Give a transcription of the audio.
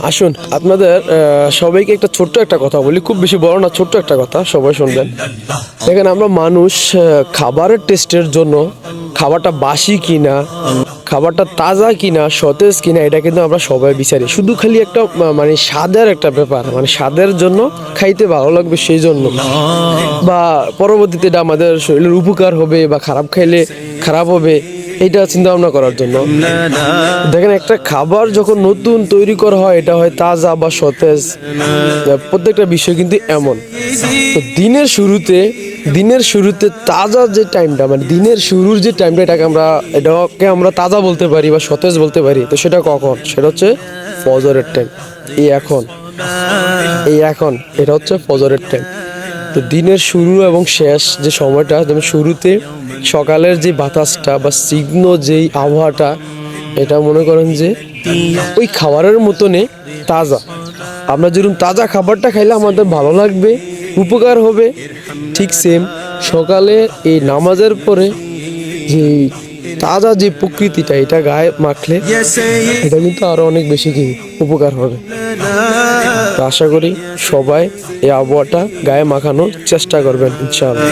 আসুন আপনাদের সবাইকে একটা ছোট্ট একটা কথা বলি, খুব বেশি বড় না, ছোট্ট একটা কথা, সবাই শুনবেন। দেখেন, আমরা মানুষ খাবারের টেস্টের জন্য খাবারটা বাসি কিনা, খাবারটা তাজা কিনা, সতেজ কিনা, এটা কিন্তু আমরা সবাই বিচারি। শুধু খালি একটা মানে স্বাদের একটা ব্যাপার, মানে স্বাদের জন্য খাইতে ভালো লাগবে সেই জন্য, বা পরবর্তীতে এটা আমাদের শরীরের উপকার হবে বা খারাপ খাইলে খারাপ হবে, এটা চিন্তা ভাবনা করার জন্য। দেখেন, একটা খাবার যখন নতুন তৈরি করা হয়, এটা হয় তাজা বা সতেজ, প্রত্যেকটা বিষয় কিন্তু এমন। তো দিনের শুরুতে তাজা যে টাইমটা, মানে দিনের শুরুর যে টাইমটা, এটাকে আমরা তাজা বলতে পারি বা সতেজ বলতে পারি। তো সেটা কখন? সেটা হচ্ছে ফজরের টাইম। এই এখন এটা হচ্ছে ফজরের টাইম। তো দিনের শুরু এবং শেষ যে সময়টা, যেমন শুরুতে সকালের যে বাতাসটা বা স্নিগ্ধ যেই আবহাওয়াটা, এটা মনে করেন যে ওই খাবারের মতনে তাজা। আমরা যেরকম তাজা খাবারটা খাইলে আমাদের ভালো লাগবে, উপকার হবে, ঠিক সেম সকালে এই নামাজের পরে যে তাজা যে প্রকৃতিটা, এটা গায়ে মাখলে এটা কিন্তু আরো অনেক বেশি কি উপকার হবে। তো আশা করি সবাই এই আবহাওয়াটা গায়ে মাখানোর চেষ্টা করবেন, ইনশাআল্লাহ।